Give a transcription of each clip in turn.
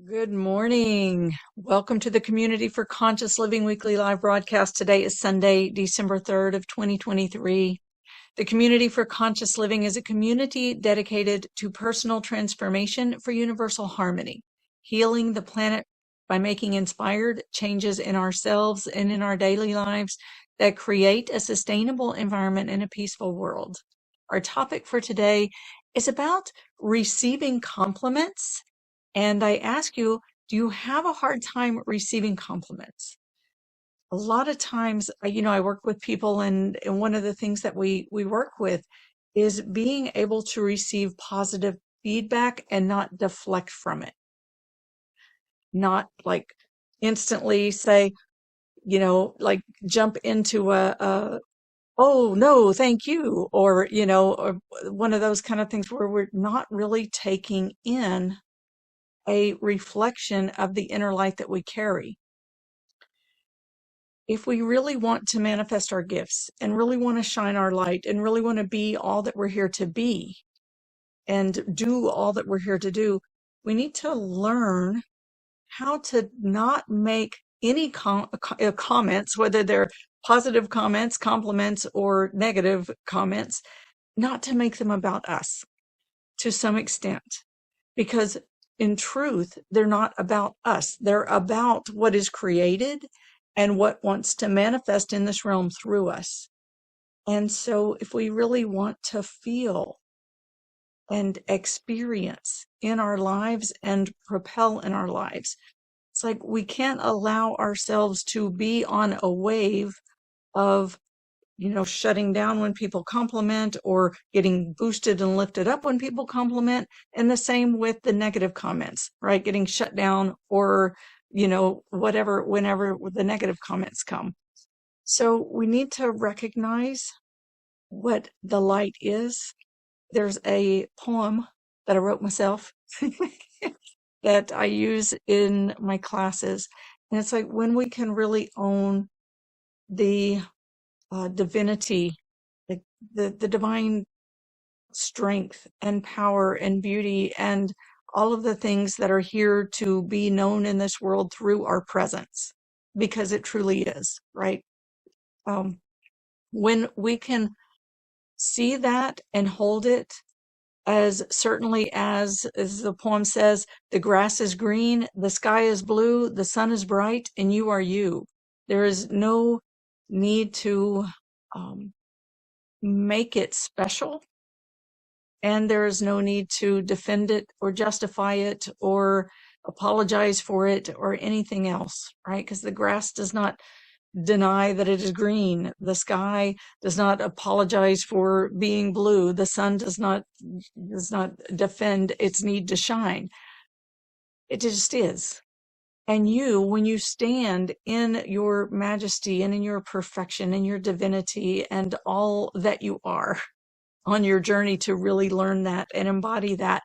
Good morning. Welcome to the Community for Conscious Living weekly live broadcast. Today is Sunday, December 3rd of 2023. The Community for Conscious Living is a community dedicated to personal transformation for universal harmony, healing the planet by making inspired changes in ourselves and in our daily lives that create a sustainable environment and a peaceful world. Our topic for today is about receiving compliments. And I ask you, do you have a hard time receiving compliments? A lot of times, I work with people, and one of the things that we work with is being able to receive positive feedback and not deflect from it. Not like instantly say, like jump into oh no, thank you, or one of those kind of things where we're not really taking in a reflection of the inner light that we carry. If we really want to manifest our gifts and really want to shine our light and really want to be all that we're here to be and do all that we're here to do, we need to learn how to not make any comments, whether they're positive comments, compliments, or negative comments, not to make them about us to some extent. Because in truth, they're not about us. They're about what is created and what wants to manifest in this realm through us. And so if we really want to feel and experience in our lives and propel in our lives, it's like we can't allow ourselves to be on a wave of shutting down when people compliment or getting boosted and lifted up when people compliment. And the same with the negative comments, right? Getting shut down or, whatever, whenever the negative comments come. So we need to recognize what the light is. There's a poem that I wrote myself that I use in my classes. And it's like when we can really own the divinity, like the divine strength and power and beauty and all of the things that are here to be known in this world through our presence, because it truly is, right? Um, when we can see that and hold it as certainly as the poem says, the grass is green, the sky is blue, the sun is bright, and you are you. There is no need to um, make it special, and there is no need to defend it or justify it or apologize for it or anything else, right? Because the grass does not deny that it is green. The sky does not apologize for being blue. The sun does not defend its need to shine. It just is. And you, when you stand in your majesty and in your perfection and your divinity and all that you are on your journey to really learn that and embody that,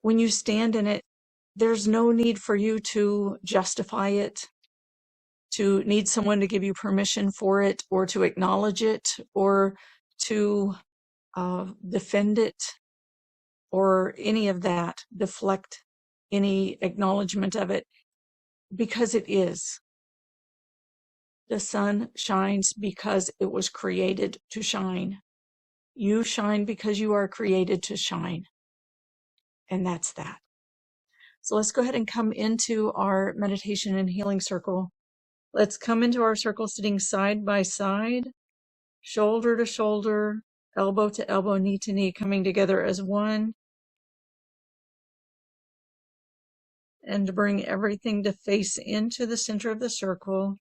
when you stand in it, there's no need for you to justify it, to need someone to give you permission for it, or to acknowledge it, or to defend it, or any of that, deflect any acknowledgement of it, because it is. The sun shines because it was created to shine. You shine because you are created to shine. And that's that. So let's go ahead and come into our meditation and healing circle. Let's come into our circle sitting side by side, shoulder to shoulder, elbow to elbow, knee to knee, coming together as one. And to bring everything to face into the center of the circle.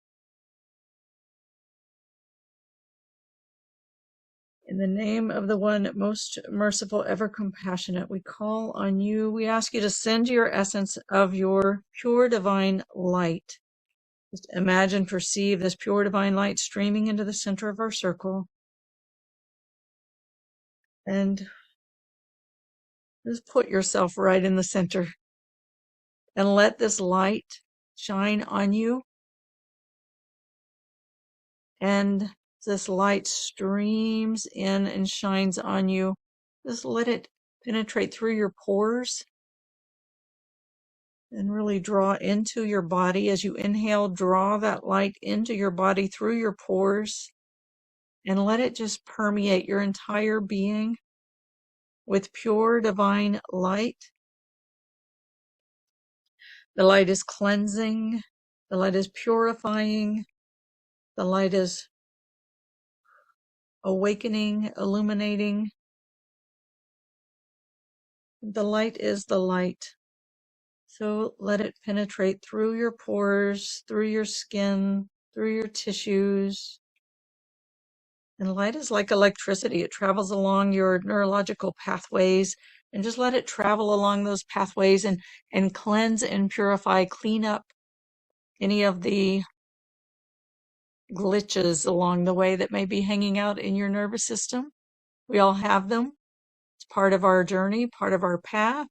In the name of the one most merciful, ever compassionate, we call on you. We ask you to send your essence of your pure divine light. Just imagine, perceive this pure divine light streaming into the center of our circle. And just put yourself right in the center. And let this light shine on you. And this light streams in and shines on you. Just let it penetrate through your pores And really draw into your body. As you inhale, draw that light into your body through your pores and let it just permeate your entire being with pure divine light. The light is cleansing. The light is purifying. The light is awakening, illuminating. The light is the light. So let it penetrate through your pores, through your skin, through your tissues. And light is like electricity. It travels along your neurological pathways, and just let it travel along those pathways and cleanse and purify, clean up any of the glitches along the way that may be hanging out in your nervous system. We all have them. It's part of our journey, part of our path.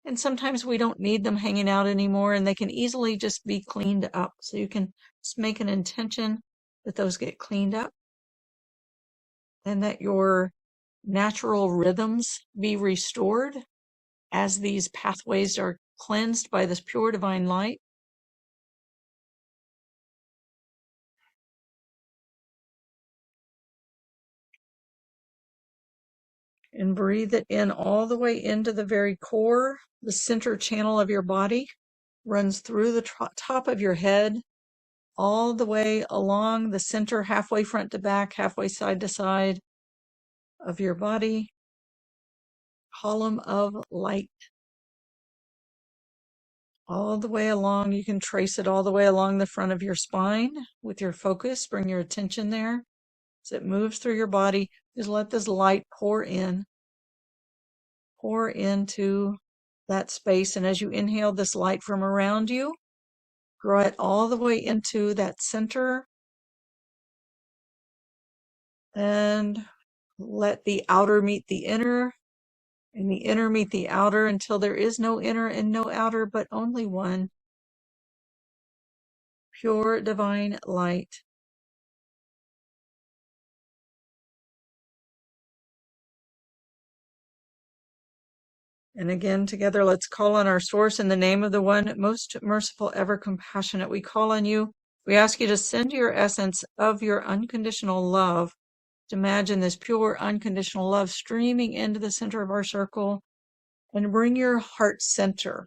And sometimes we don't need them hanging out anymore, and they can easily just be cleaned up. So you can just make an intention that those get cleaned up and that your natural rhythms be restored as these pathways are cleansed by this pure divine light. And breathe it in all the way into the very core. The center channel of your body runs through the top of your head, all the way along the center, halfway front to back, halfway side to side of your body. Column of light. All the way along. You can trace it all the way along the front of your spine with your focus. Bring your attention there. As it moves through your body, just let this light pour into that space. And as you inhale this light from around you, draw it all the way into that center and let the outer meet the inner and the inner meet the outer until there is no inner and no outer, but only one pure divine light. And again, together, let's call on our source in the name of the one most merciful, ever compassionate. We call on you. We ask you to send your essence of your unconditional love. To imagine this pure, unconditional love streaming into the center of our circle, and bring your heart center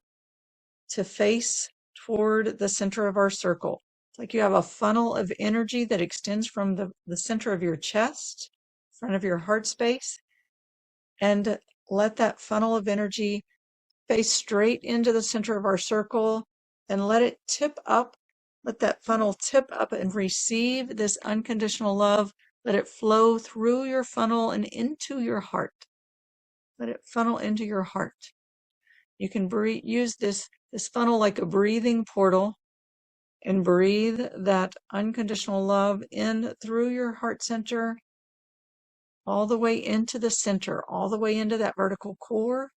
to face toward the center of our circle. It's like you have a funnel of energy that extends from the center of your chest, front of your heart space, and let that funnel of energy face straight into the center of our circle and let it tip up. Let that funnel tip up and receive this unconditional love. Let it flow through your funnel and into your heart. Let it funnel into your heart. You can use this funnel like a breathing portal and breathe that unconditional love in through your heart center, all the way into the center, all the way into that vertical core.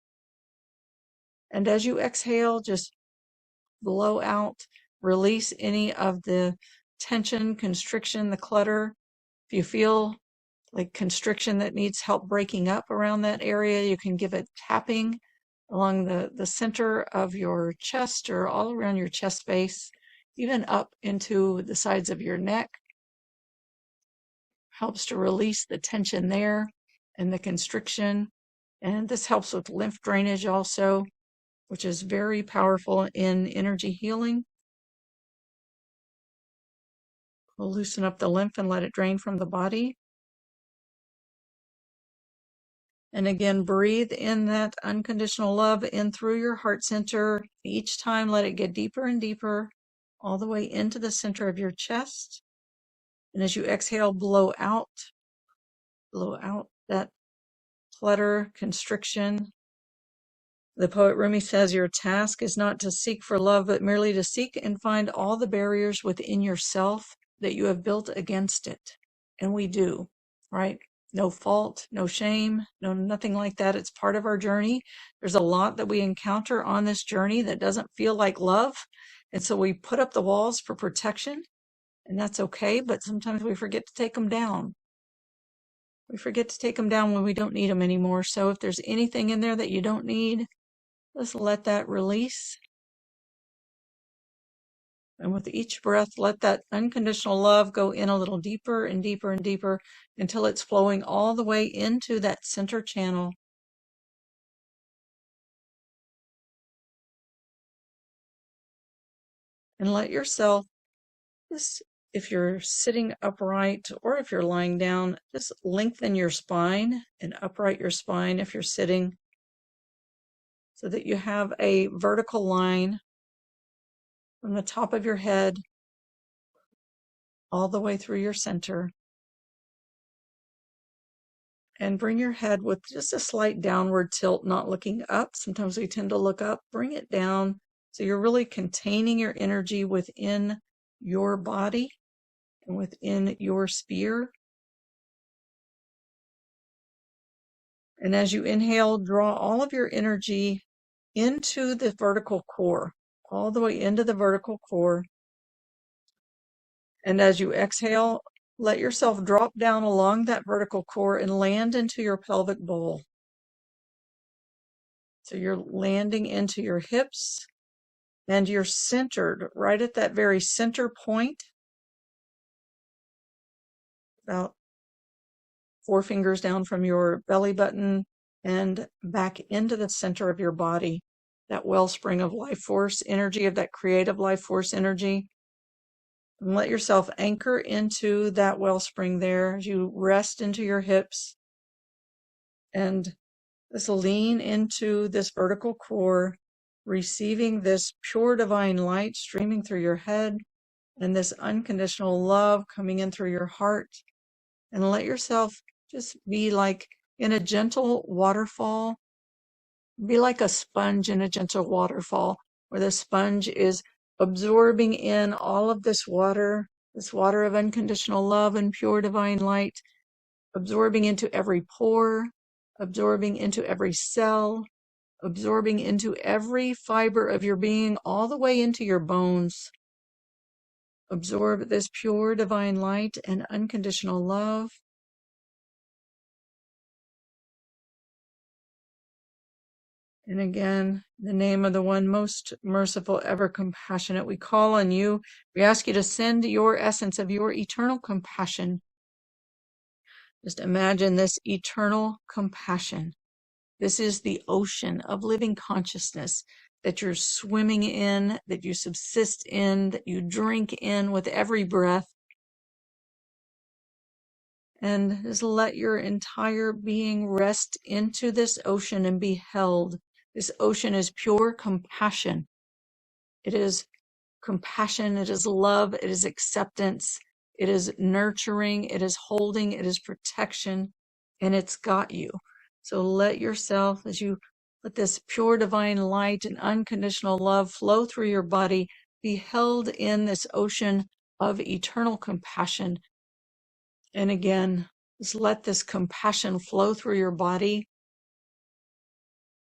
And as you exhale, just blow out, release any of the tension, constriction, the clutter. If you feel like constriction that needs help breaking up around that area, you can give it tapping along the center of your chest or all around your chest space, even up into the sides of your neck. Helps to release the tension there and the constriction. And this helps with lymph drainage also, which is very powerful in energy healing. We'll loosen up the lymph and let it drain from the body. And again, breathe in that unconditional love in through your heart center. Each time, let it get deeper and deeper, all the way into the center of your chest. And as you exhale, blow out that clutter, constriction. The poet Rumi says, your task is not to seek for love, but merely to seek and find all the barriers within yourself that you have built against it. And we do, right? No fault, no shame, no nothing like that. It's part of our journey. There's a lot that we encounter on this journey that doesn't feel like love. And so we put up the walls for protection, and that's okay. But sometimes we forget to take them down. We forget to take them down when we don't need them anymore. So if there's anything in there that you don't need, just let that release And with each breath, let that unconditional love go in a little deeper and deeper and deeper until it's flowing all the way into that center channel. And let yourself, just, if you're sitting upright or if you're lying down, just lengthen your spine and upright your spine if you're sitting, so that you have a vertical line from the top of your head all the way through your center. And bring your head with just a slight downward tilt, not looking up. Sometimes we tend to look up. Bring it down so you're really containing your energy within your body and within your sphere. And as you inhale, draw all of your energy into the vertical core, all the way into the vertical core. And as you exhale, let yourself drop down along that vertical core and land into your pelvic bowl. So you're landing into your hips and you're centered right at that very center point, about 4 fingers down from your belly button and back into the center of your body, that wellspring of life force energy, of that creative life force energy. And let yourself anchor into that wellspring there as you rest into your hips and just lean into this vertical core, receiving this pure divine light streaming through your head and this unconditional love coming in through your heart. And let yourself just be like in a gentle waterfall. Be like a sponge in a gentle waterfall, where the sponge is absorbing in all of this water of unconditional love and pure divine light, absorbing into every pore, absorbing into every cell, absorbing into every fiber of your being, all the way into your bones. Absorb this pure divine light and unconditional love. And again, in the name of the one most merciful, ever compassionate, we call on you. We ask you to send your essence of your eternal compassion. Just imagine this eternal compassion. This is the ocean of living consciousness that you're swimming in, that you subsist in, that you drink in with every breath. And just let your entire being rest into this ocean and be held. This ocean is pure compassion. It is compassion, it is love, it is acceptance, it is nurturing, it is holding, it is protection, and it's got you. So let yourself, as you let this pure divine light and unconditional love flow through your body, be held in this ocean of eternal compassion. And again, just let this compassion flow through your body.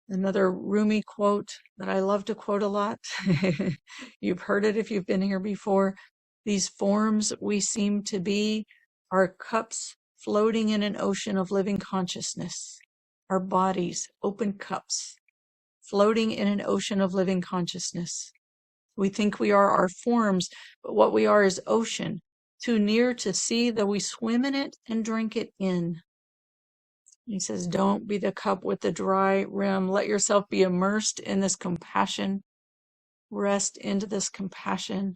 Another Rumi quote that I love to quote a lot. You've heard it if you've been here before. These forms we seem to be are cups floating in an ocean of living consciousness. Our bodies, open cups, floating in an ocean of living consciousness. We think we are our forms, but what we are is ocean, too near to see, though we swim in it and drink it in. He says, don't be the cup with the dry rim. Let yourself be immersed in this compassion. Rest into this compassion.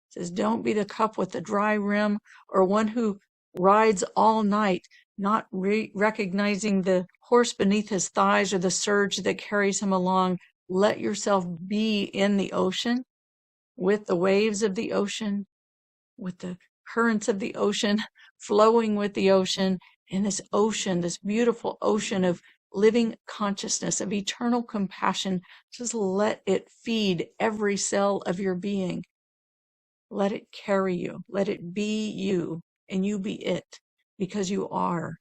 He says, don't be the cup with the dry rim, or one who rides all night, not recognizing the horse beneath his thighs or the surge that carries him along. Let yourself be in the ocean, with the waves of the ocean, with the currents of the ocean, flowing with the ocean, in this ocean, this beautiful ocean of living consciousness, of eternal compassion. Just let it feed every cell of your being. Let it carry you. Let it be you, and you be it, because you are.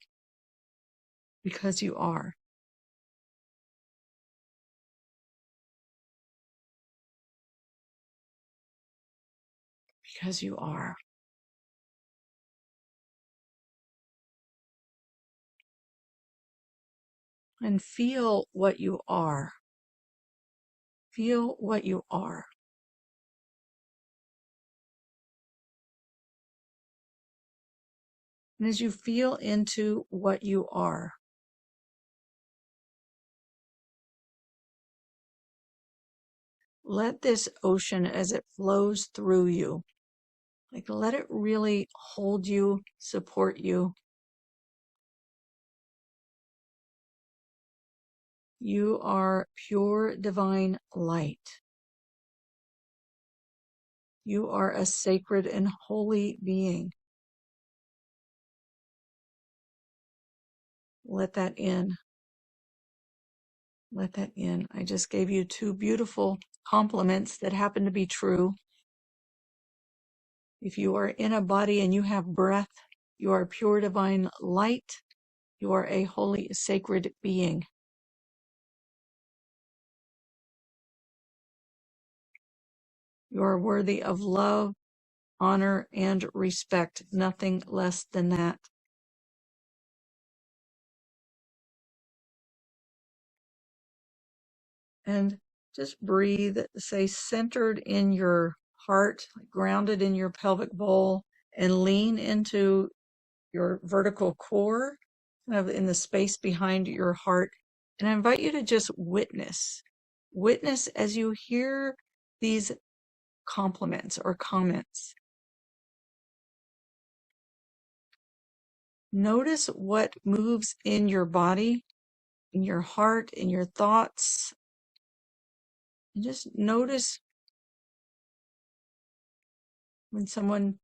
Because you are. Because you are. And feel what you are. Feel what you are. And as you feel into what you are, let this ocean as it flows through you, like let it really hold you, support you. You are pure divine light. You are a sacred and holy being. Let that in. Let that in. I just gave you two beautiful compliments that happen to be true. If you are in a body and you have breath, you are pure divine light. You are a holy, sacred being. You are worthy of love, honor, and respect. Nothing less than that. And just breathe, say centered in your heart, grounded in your pelvic bowl, and lean into your vertical core, kind of in the space behind your heart. And I invite you to just witness. Witness as you hear these compliments or comments. Notice what moves in your body, in your heart, in your thoughts. And just notice when someone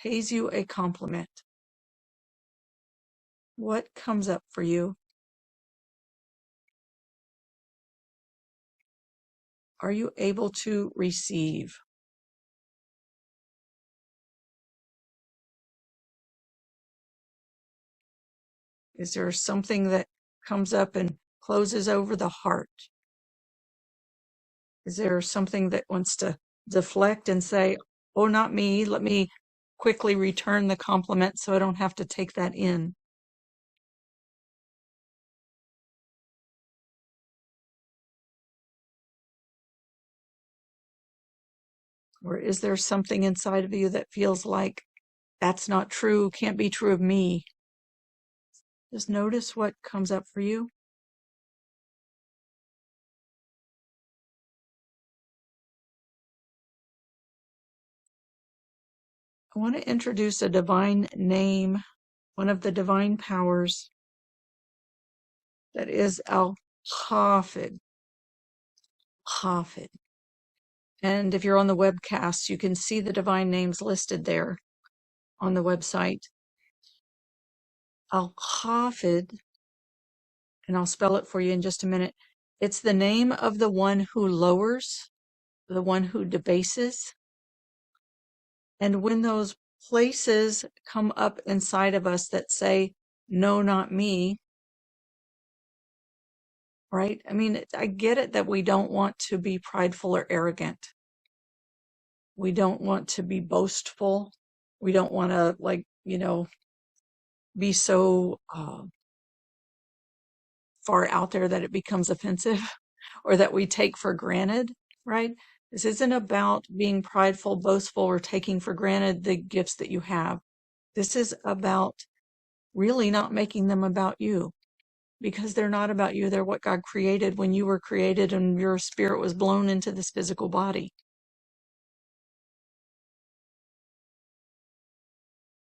pays you a compliment. What comes up for you? Are you able to receive? Is there something that comes up and closes over the heart? Is there something that wants to deflect and say, oh, not me, let me quickly return the compliment so I don't have to take that in? Or is there something inside of you that feels like that's not true, can't be true of me? Just notice what comes up for you. I want to introduce a divine name, one of the divine powers that is al-Hafid. Hafid. And if you're on the webcast, you can see the divine names listed there on the website. Al-Hafid, and I'll spell it for you in just a minute. It's the name of the one who lowers, the one who debases. And when those places come up inside of us that say, no, not me, right? I mean, I get it that we don't want to be prideful or arrogant. We don't want to be boastful. We don't want to, be so far out there that it becomes offensive or that we take for granted, right? This isn't about being prideful, boastful, or taking for granted the gifts that you have. This is about really not making them about you, because they're not about you. They're what God created when you were created and your spirit was blown into this physical body.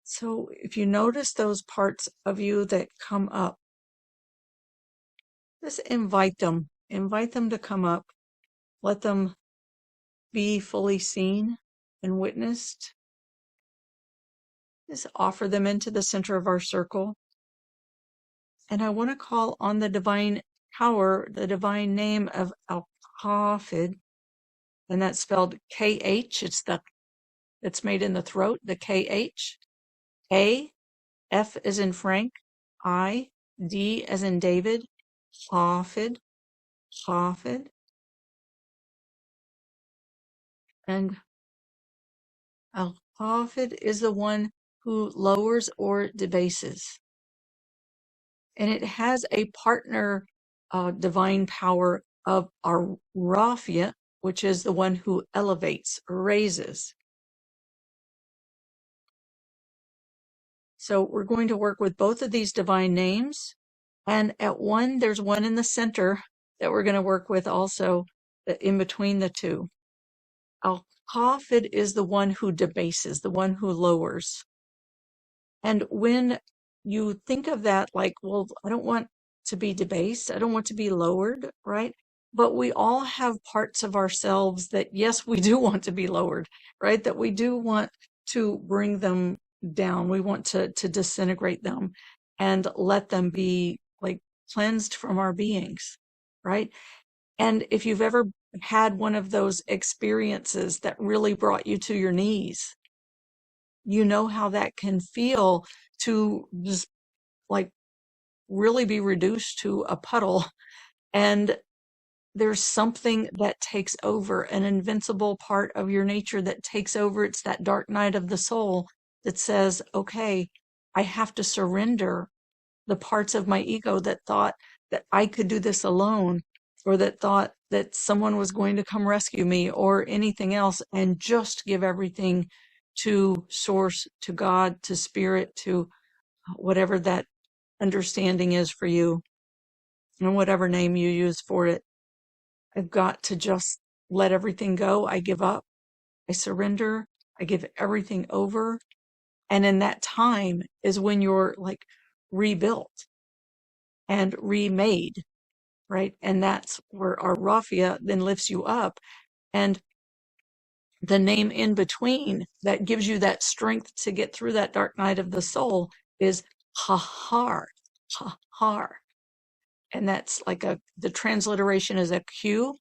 So if you notice those parts of you that come up, just invite them. Invite them to come up. Let them be fully seen and witnessed. Just offer them into the center of our circle. And I want to call on the divine power, the divine name of Al-Hafid, and that's spelled K-H. It's made in the throat, the K-H. A, F as in Frank, I, D as in David, Hafid, Hafid. And Al-Hafid is the one who lowers or debases. And it has a partner divine power of our Rafia, which is the one who elevates or raises. So we're going to work with both of these divine names. And there's one in the center that we're going to work with also in between the two. Al-Khafid is the one who debases, the one who lowers. And when you think of that, like, well, I don't want to be debased, I don't want to be lowered, right? But we all have parts of ourselves that, yes, we do want to be lowered, right? That we do want to bring them down. We want to disintegrate them and let them be like cleansed from our beings, right? And if you've ever had one of those experiences that really brought you to your knees, you know how that can feel to just like really be reduced to a puddle. And there's something that takes over, an invincible part of your nature that takes over. It's that dark night of the soul that says, okay, I have to surrender the parts of my ego that thought that I could do this alone, or that thought that someone was going to come rescue me, or anything else, and just give everything to source, to God, to spirit, to whatever that understanding is for you, and whatever name you use for it. I've got to just let everything go. I give up. I surrender. I give everything over. And in that time is when you're like rebuilt and remade, right? And that's where our Rafia then lifts you up. And the name in between that gives you that strength to get through that dark night of the soul is Hahar. Hahar. And that's like the transliteration is a Q.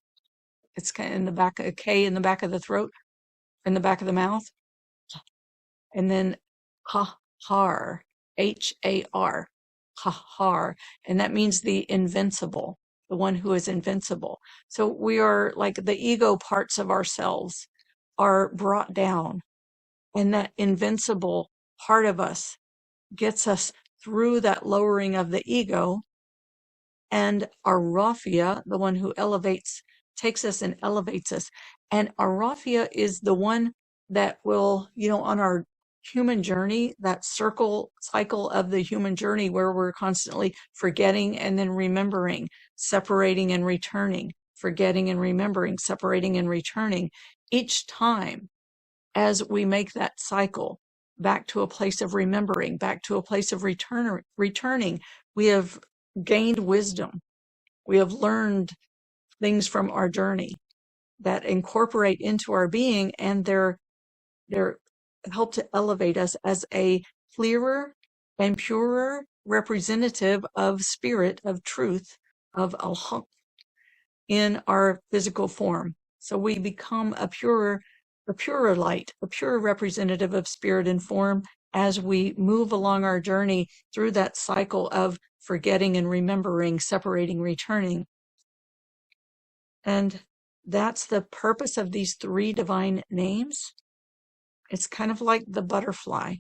It's kind of in the back, a K in the back of the throat, in the back of the mouth. And then Hahar, Har, Hahar. And that means the invincible, the one who is invincible. So we are like the ego parts of ourselves are brought down. And that invincible part of us gets us through that lowering of the ego. And our Rafia, the one who elevates, takes us and elevates us. And our Rafia is the one that will, on our human journey, that cycle of the human journey where we're constantly forgetting and then remembering, separating and returning, forgetting and remembering, separating and returning. Each time as we make that cycle back to a place of remembering, back to a place of returning, we have gained wisdom. We have learned things from our journey that incorporate into our being, and they're help to elevate us as a clearer and purer representative of spirit, of truth, of al-Haq in our physical form. So we become a purer light, a purer representative of spirit and form as we move along our journey through that cycle of forgetting and remembering, separating, returning. And that's the purpose of these three divine names. It's kind of like the butterfly,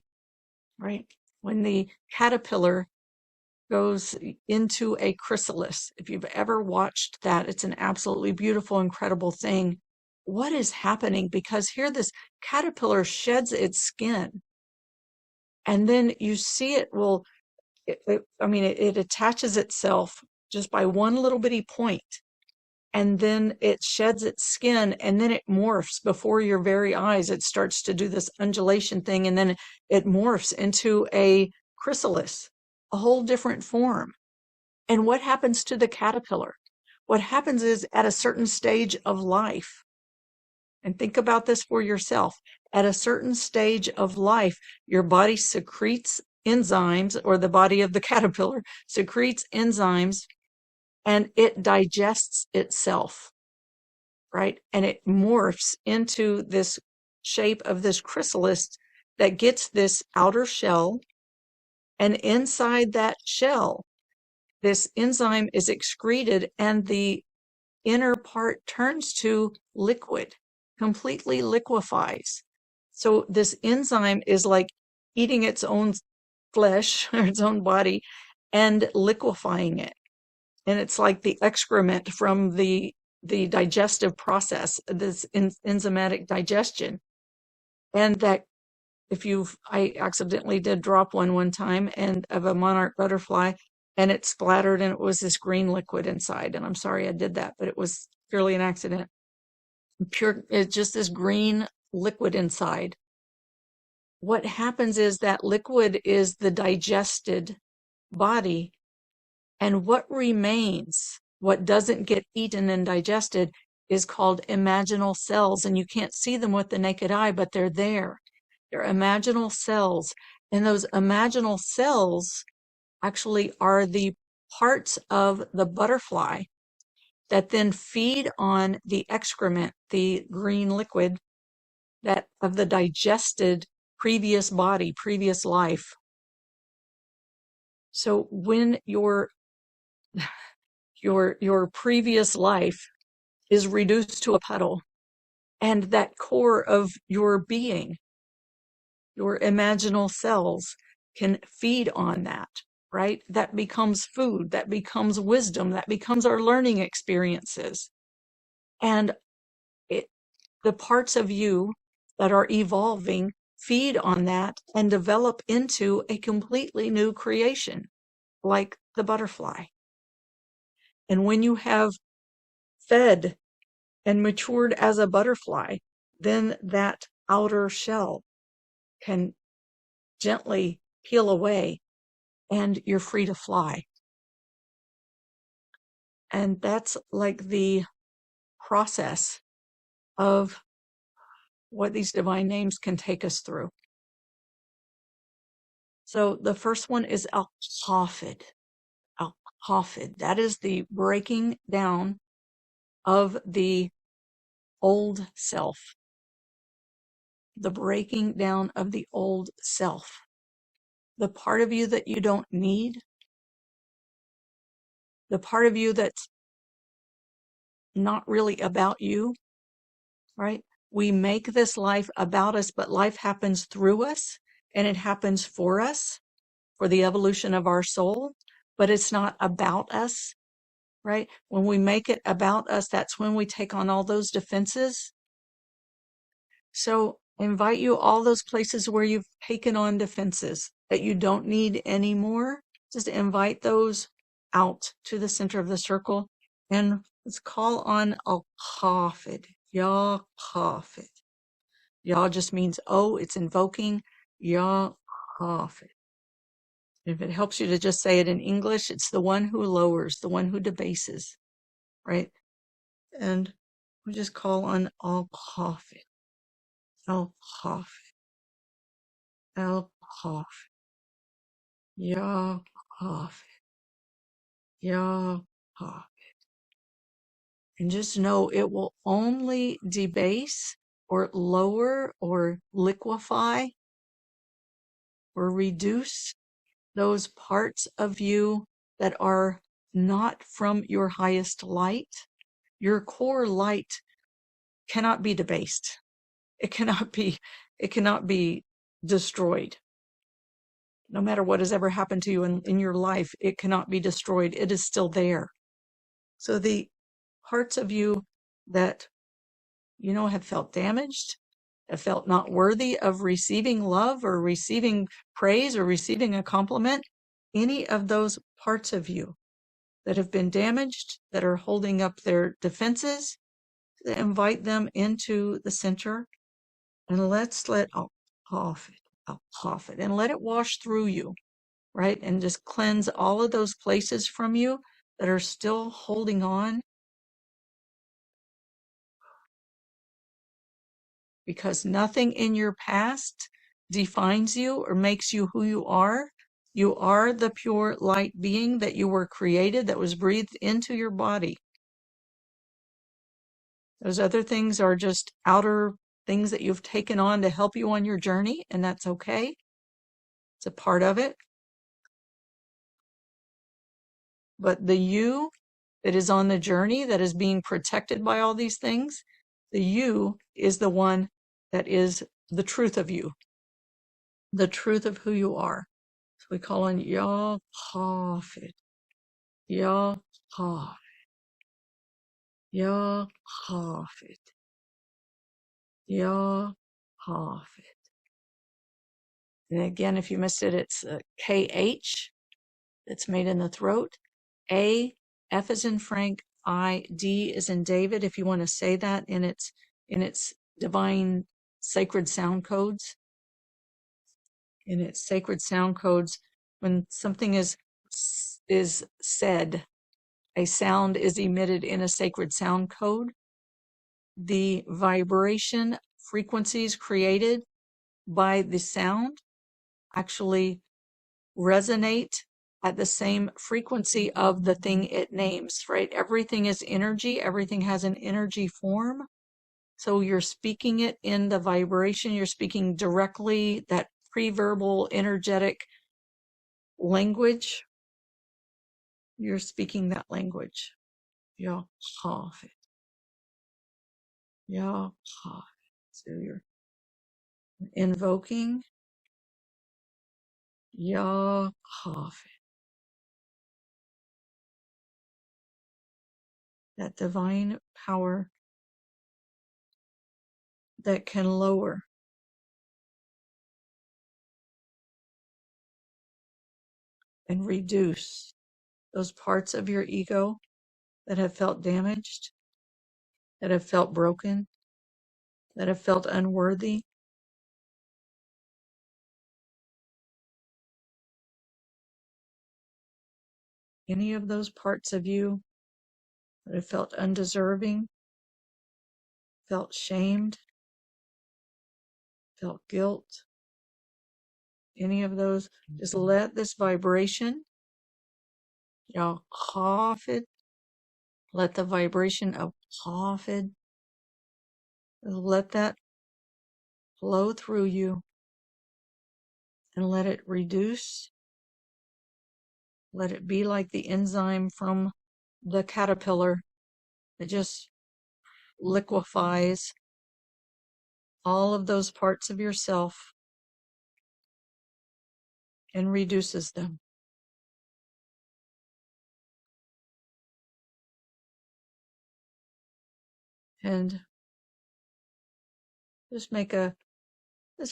right? When the caterpillar goes into a chrysalis, if you've ever watched that, it's an absolutely beautiful, incredible thing. What is happening? Because here this caterpillar sheds its skin, and then you see it it attaches itself just by one little bitty point, and then it sheds its skin, and then it morphs before your very eyes. It starts to do this undulation thing, and then it morphs into a chrysalis, a whole different form. And what happens to the caterpillar? What happens is at a certain stage of life, and think about this for yourself, at a certain stage of life, your body secretes enzymes, or the body of the caterpillar secretes enzymes, and it digests itself, right? And it morphs into this shape of this chrysalis that gets this outer shell. And inside that shell, this enzyme is excreted, and the inner part turns to liquid, completely liquefies. So this enzyme is like eating its own flesh or its own body and liquefying it. And it's like the excrement from the digestive process, this enzymatic digestion. And that I accidentally did drop one time and of a monarch butterfly, and it splattered and it was this green liquid inside. And I'm sorry I did that, but it was purely an accident. It's just this green liquid inside. What happens is that liquid is the digested body, and what remains, what doesn't get eaten and digested, is called imaginal cells, and you can't see them with the naked eye, but they're there. They're imaginal cells, and those imaginal cells actually are the parts of the butterfly that then feed on the excrement, the green liquid that of the digested previous body, previous life. So when your previous life is reduced to a puddle, and that core of your being, your imaginal cells, can feed on that, right? That becomes food, that becomes wisdom, that becomes our learning experiences. And the parts of you that are evolving feed on that and develop into a completely new creation, like the butterfly. And when you have fed and matured as a butterfly, then that outer shell can gently peel away and you're free to fly. And that's like the process of what these divine names can take us through. So the first one is al-Hafid. Al-Hafid. That is the breaking down of the old self. The breaking down of the old self. The part of you that you don't need. The part of you that's not really about you, right? We make this life about us, but life happens through us and it happens for us, for the evolution of our soul, but it's not about us, right? When we make it about us, that's when we take on all those defenses. So I invite you, all those places where you've taken on defenses that you don't need anymore, just invite those out to the center of the circle, and let's call on al-Hafid. Ya Hafid. Ya just means oh, it's invoking Ya Hafid. If it helps you to just say it in English, it's the one who lowers, the one who debases, right? And we just call on al-Hafid. Al-Hafid. Al-Hafid. Ya Hafid. Ya Hafid. And just know it will only debase or lower or liquefy or reduce those parts of you that are not from your highest light. Your core light cannot be debased. It cannot be destroyed. No matter what has ever happened to you in your life, it cannot be destroyed. It is still there. So the parts of you that, have felt damaged, have felt not worthy of receiving love or receiving praise or receiving a compliment, any of those parts of you that have been damaged, that are holding up their defenses, invite them into the center, and let's let off it, and let it wash through you, right? And just cleanse all of those places from you that are still holding on, because nothing in your past defines you or makes you who you are. You are the pure light being that you were created, that was breathed into your body. Those other things are just outer things that you've taken on to help you on your journey, and that's okay. It's a part of it. But the you that is on the journey, that is being protected by all these things, the you is the one that is the truth of you, the truth of who you are. So we call on Ya Hafid, Ya Hafid, Ya Hafid, Ya Hafid. And again, if you missed it, it's KH that's made in the throat. A, F is in Frank, I, D is in David, if you want to say that in its divine sacred sound codes. In its sacred sound codes, when something is said, a sound is emitted in a sacred sound code. The vibration frequencies created by the sound actually resonate at the same frequency of the thing it names, right? Everything is energy, everything has an energy form. So you're speaking it in the vibration, you're speaking directly that pre-verbal energetic language. You're speaking that language. Ya Hafid. Ya Hafid. So you're invoking Ya Hafid. That divine power that can lower and reduce those parts of your ego that have felt damaged, that have felt broken, that have felt unworthy. Any of those parts of you that have felt undeserving, felt shamed, felt guilt, any of those, just let this vibration, Ya Hafid, let the vibration of Hafid, let that flow through you and let it reduce. Let it be like the enzyme from the caterpillar that just liquefies all of those parts of yourself and reduces them. And just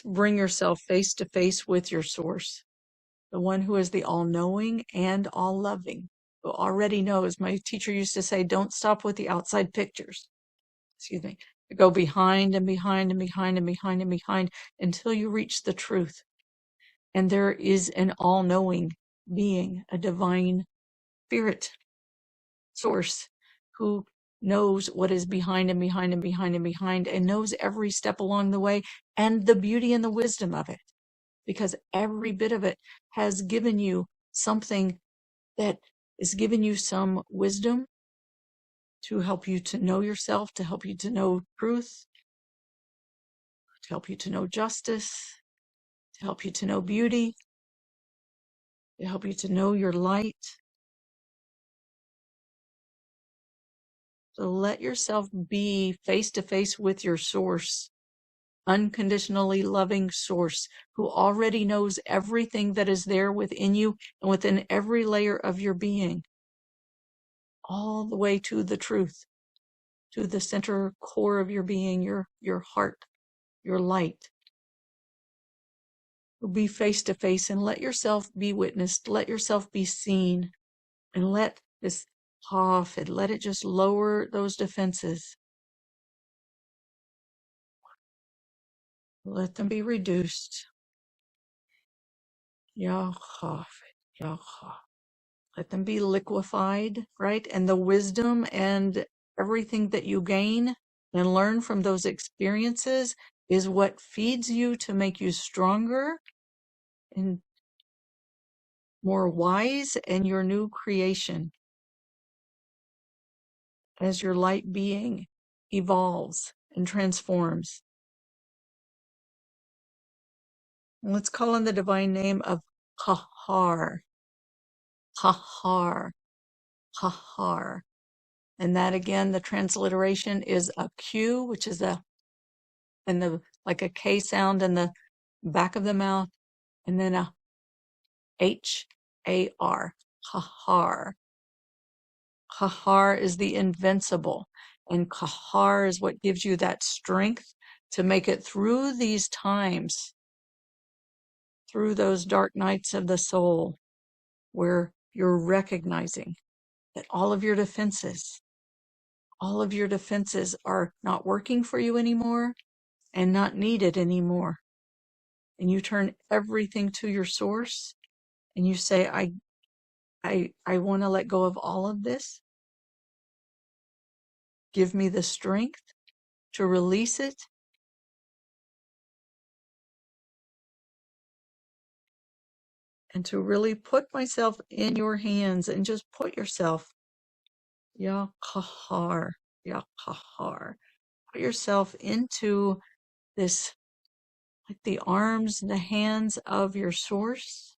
bring yourself face to face with your source, the one who is the all-knowing and all-loving, who already knows. My teacher used to say, don't stop with the outside pictures. Excuse me. Go behind and behind and behind and behind and behind until you reach the truth. And there is an all-knowing being, a divine spirit source who knows what is behind and behind and behind and behind and knows every step along the way and the beauty and the wisdom of it, because every bit of it has given you something that is giving you some wisdom to help you to know yourself, to help you to know truth, to help you to know justice, to help you to know beauty, to help you to know your light. So let yourself be face to face with your source, unconditionally loving source, who already knows everything that is there within you and within every layer of your being, all the way to the truth, to the center core of your being, your heart, your light. Be face to face and let yourself be witnessed, let yourself be seen, and let this off and let it just lower those defenses. Let them be reduced. Ya Hafid, Ya Hafid. Let them be liquefied, right? And the wisdom and everything that you gain and learn from those experiences is what feeds you to make you stronger and more wise in your new creation as your light being evolves and transforms. And let's call on the divine name of Kahar, Kahar, Kahar. And that again, the transliteration is a Q, which is like a K sound in the back of the mouth, and then a H-A-R, Kahar. Kahar is the invincible, and Kahar is what gives you that strength to make it through these times, through those dark nights of the soul where you're recognizing that all of your defenses are not working for you anymore and not needed anymore. And you turn everything to your source and you say, I want to let go of all of this. Give me the strength to release it. And to really put myself in your hands and just put yourself, Ya Kahar, Ya Kahar. Put yourself into this, like the arms, the hands of your source.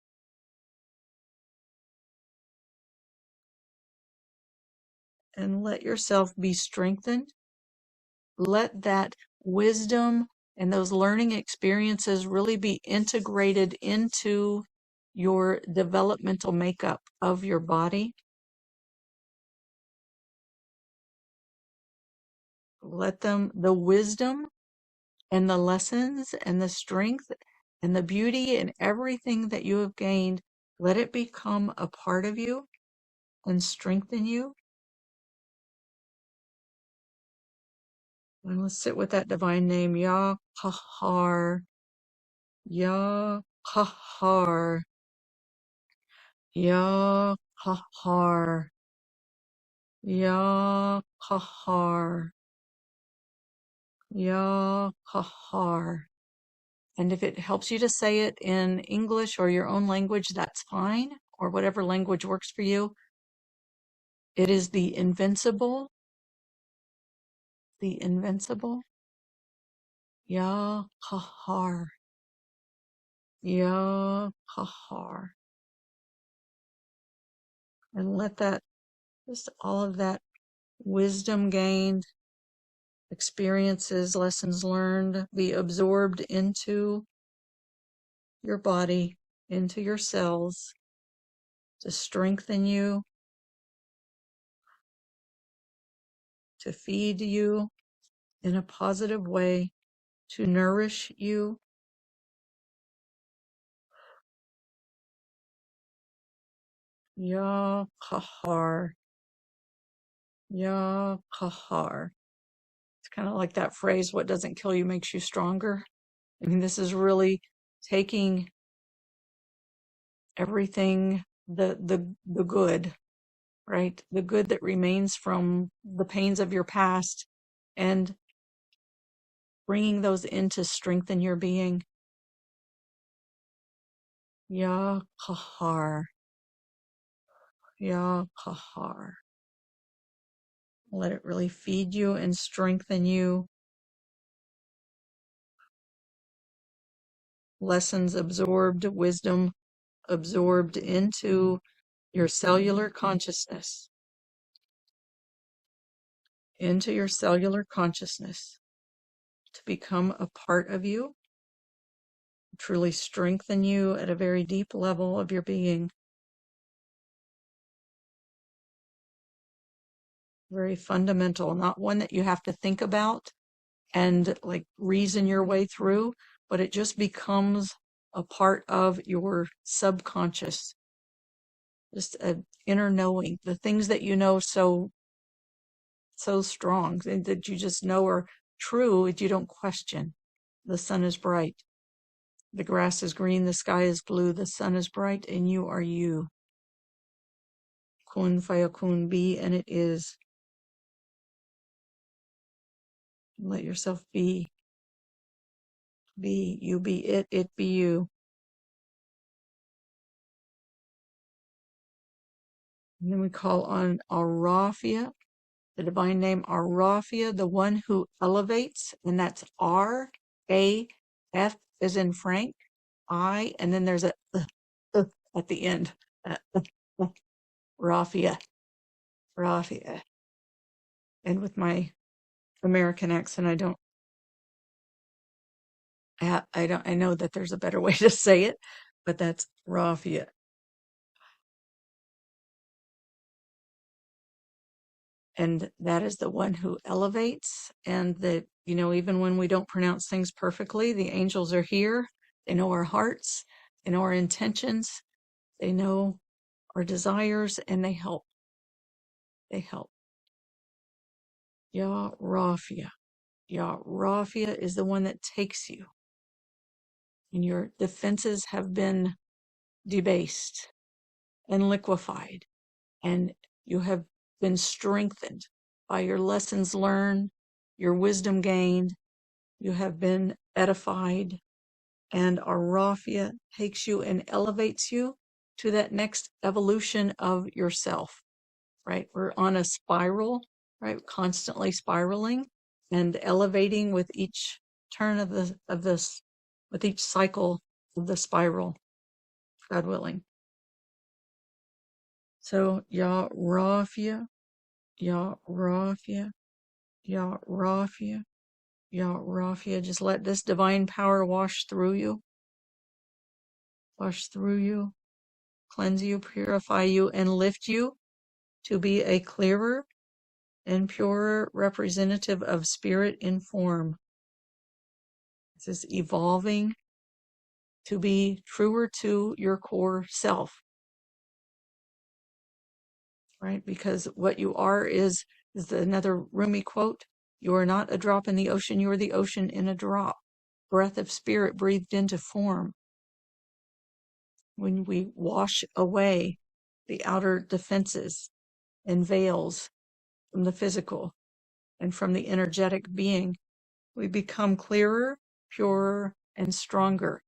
And let yourself be strengthened. Let that wisdom and those learning experiences really be integrated into your developmental makeup of your body. Let them, the wisdom and the lessons and the strength and the beauty and everything that you have gained, let it become a part of you and strengthen you. And let's sit with that divine name, Ya Kahar, Ya Kahar, Ya Kahar, Ya Kahar, Ya Kahar. And if it helps you to say it in English or your own language, that's fine, or whatever language works for you. It is the invincible, Ya Kahar, Ya Kahar. And let that, just all of that wisdom gained, experiences, lessons learned, be absorbed into your body, into your cells, to strengthen you, to feed you in a positive way, to nourish you. Ya Kahar, Ya Kahar. It's kind of like that phrase, what doesn't kill you makes you stronger. I mean, this is really taking everything, the good, right? The good that remains from the pains of your past and bringing those in to strengthen your being. Ya Kahar, Ya Kahar. Let it really feed you and strengthen you. Lessons absorbed, wisdom absorbed into your cellular consciousness, into your cellular consciousness to become a part of you, truly strengthen you at a very deep level of your being. Very fundamental, not one that you have to think about and like reason your way through, but it just becomes a part of your subconscious, just an inner knowing, the things that you know so strong and that you just know are true and you don't question. The sun is bright, the grass is green, the sky is blue, the sun is bright, and you are you. Kun fayakun, be, and it is. Let yourself be. Be, you be it be you. And then we call on Arafia, the divine name Arafia, the one who elevates, and that's R-A-F as in Frank, I, and then there's a at the end. Rafia, Rafia. And with my American accent, I know that there's a better way to say it, but that's Rafia. And that is the one who elevates, and that, even when we don't pronounce things perfectly, the angels are here. They know our hearts. and our intentions. They know our desires, and they help. They help. Ya Rafia. Ya Rafia is the one that takes you, and your defenses have been debased and liquefied, and you have been strengthened by your lessons learned, your wisdom gained. You have been edified, and our Rafia takes you and elevates you to that next evolution of yourself, right? We're on a spiral, right? Constantly spiraling and elevating with each turn of this, with each cycle of the spiral, God willing. So, Ya Rafia, Ya Rafia, Ya Rafia, Ya Rafia. Just let this divine power wash through you, cleanse you, purify you, and lift you to be a clearer and purer representative of spirit in form. This is evolving to be truer to your core self, right? Because what you are is another Rumi quote, you are not a drop in the ocean, you are the ocean in a drop. Breath of spirit breathed into form. When we wash away the outer defenses and veils from the physical and from the energetic being, we become clearer, purer, and stronger,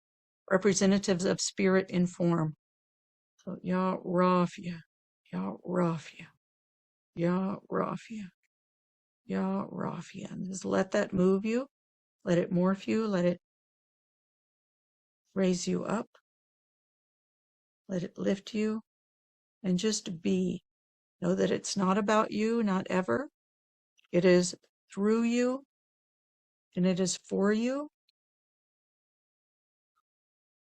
representatives of spirit in form. So, Ya Rafia, Ya Rafia, Ya Rafia, Ya Rafia. And just let that move you, let it morph you, let it raise you up, let it lift you, and just be. Know that it's not about you, not ever. It is through you, and it is for you,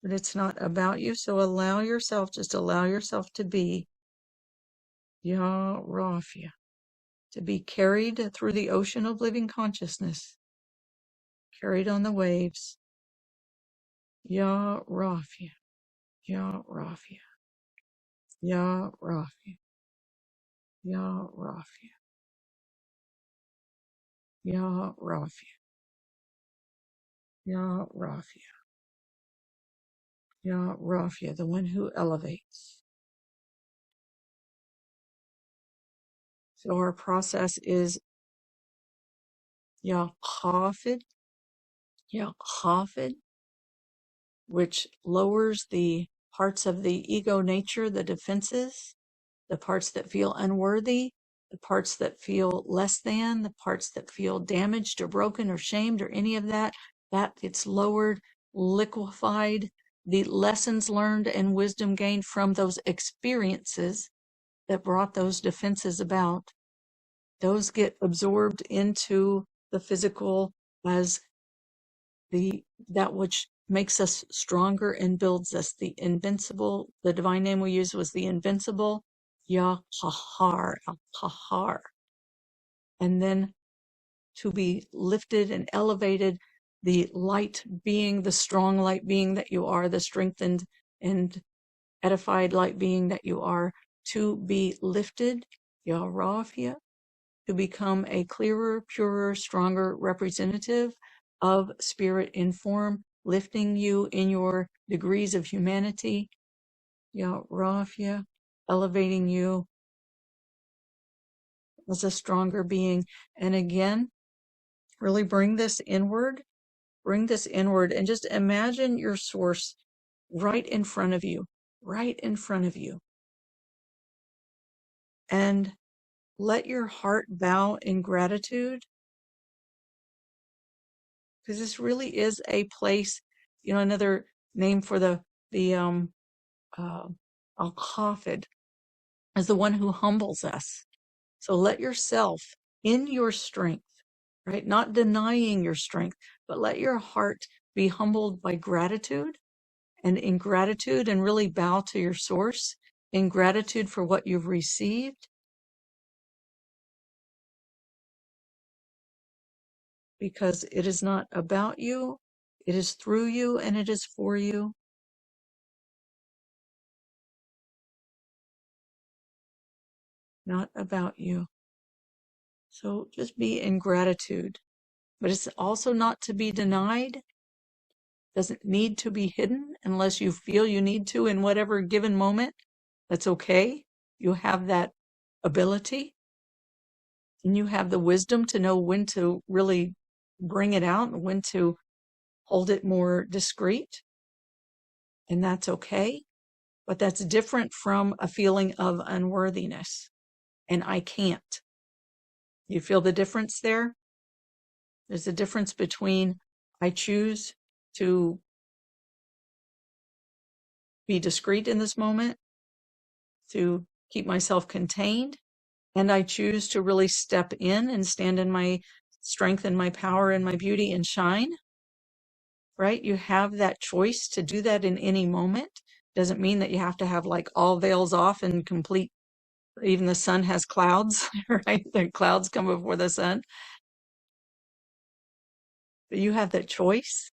but it's not about you. So just allow yourself to be Ya Rafia, to be carried through the ocean of living consciousness, carried on the waves. Ya Rafia, Ya Rafia, Ya Rafia, Ya Rafia, Ya Rafia, Ya Rafia, Ya Rafia, the one who elevates. So our process is Ya Khafid, Ya Khafid, which lowers the parts of the ego nature, the defenses, the parts that feel unworthy, the parts that feel less than, the parts that feel damaged or broken or shamed or any of that, that gets lowered, liquefied. The lessons learned and wisdom gained from those experiences that brought those defenses about, those get absorbed into the physical as that which makes us stronger and builds us. The invincible, the divine name we use was the invincible Ya Qahar, Al Qahar. And then to be lifted and elevated, the light being, the strong light being that you are, the strengthened and edified light being that you are, to be lifted, Ya Rafia, to become a clearer, purer, stronger representative of spirit in form, lifting you in your degrees of humanity, Ya Rafia, elevating you as a stronger being. And again, really bring this inward, and just imagine your source right in front of you, right in front of you. And let your heart bow in gratitude, because this really is a place, another name for the al-Khafid is the one who humbles us. So let yourself in your strength, right? Not denying your strength, but let your heart be humbled by gratitude, and in gratitude, and really bow to your source in gratitude for what you've received, because it is not about you, it is through you, and it is for you. not about you. So just be in gratitude. But it's also not to be denied. Doesn't need to be hidden unless you feel you need to in whatever given moment. That's okay. You have that ability, and you have the wisdom to know when to really bring it out and when to hold it more discreet. And that's okay. But that's different from a feeling of unworthiness. And I can't. You feel the difference there? There's a difference between I choose to be discreet in this moment, to keep myself contained, and I choose to really step in and stand in my strength and my power and my beauty and shine, right? You have that choice to do that in any moment. Doesn't mean that you have to have like all veils off and complete, even the sun has clouds, right? The clouds come before the sun. But you have that choice,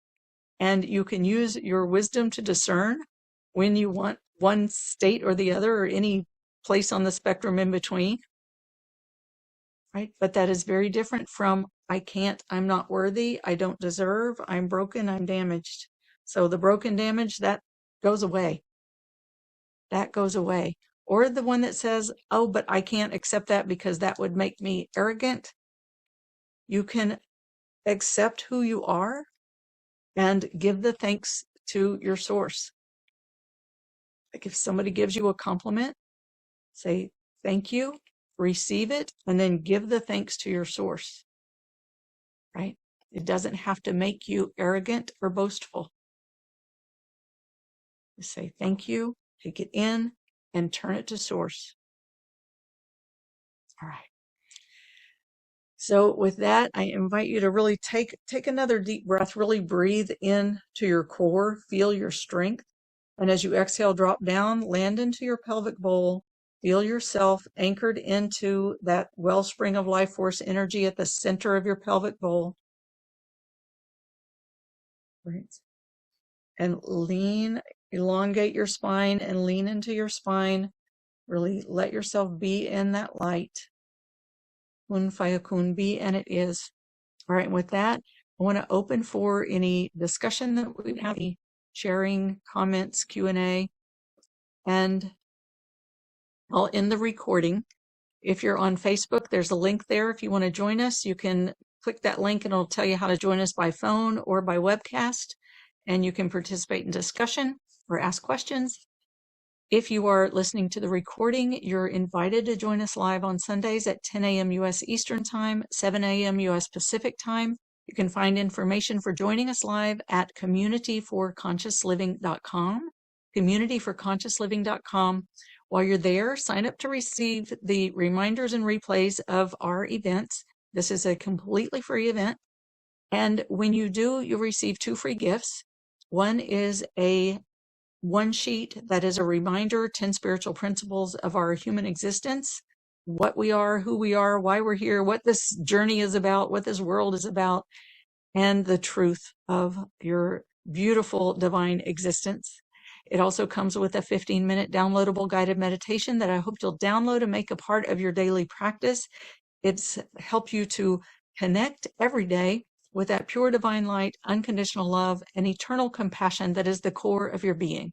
and you can use your wisdom to discern when you want one state or the other or any place on the spectrum in between, right? But that is very different from I can't, I'm not worthy, I don't deserve, I'm broken, I'm damaged. So the broken damage, that goes away. That goes away. Or the one that says, oh, but I can't accept that because that would make me arrogant. You can accept who you are and give the thanks to your source. Like if somebody gives you a compliment, say thank you, receive it, and then give the thanks to your source, right? It doesn't have to make you arrogant or boastful. Just say thank you, take it in, and turn it to source. All right. So with that, I invite you to really take another deep breath, really breathe in to your core, feel your strength. And as you exhale, drop down, land into your pelvic bowl, feel yourself anchored into that wellspring of life force energy at the center of your pelvic bowl. Right. And lean, elongate your spine and lean into your spine. Really let yourself be in that light. Kun fayakun, be, and it is. All right, and with that, I want to open for any discussion that we have, any sharing, comments, Q&A, and I'll end the recording. If you're on Facebook, there's a link there. If you want to join us, you can click that link and it'll tell you how to join us by phone or by webcast, and you can participate in discussion or ask questions. If you are listening to the recording, you're invited to join us live on Sundays at 10 a.m. U.S. Eastern Time, 7 a.m. U.S. Pacific Time. You can find information for joining us live at communityforconsciousliving.com, communityforconsciousliving.com. While you're there, sign up to receive the reminders and replays of our events. This is a completely free event. And when you do, you'll receive 2 free gifts. One is a one sheet that is a reminder, 10 spiritual principles of our human existence, what we are, who we are, why we're here, what this journey is about, what this world is about, and the truth of your beautiful divine existence. It also comes with a 15-minute downloadable guided meditation that I hope you'll download and make a part of your daily practice. It's help you to connect every day with that pure divine light, unconditional love, and eternal compassion that is the core of your being.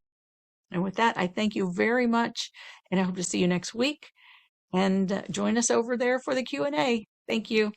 And with that, I thank you very much, and I hope to see you next week. And join us over there for the Q&A. Thank you.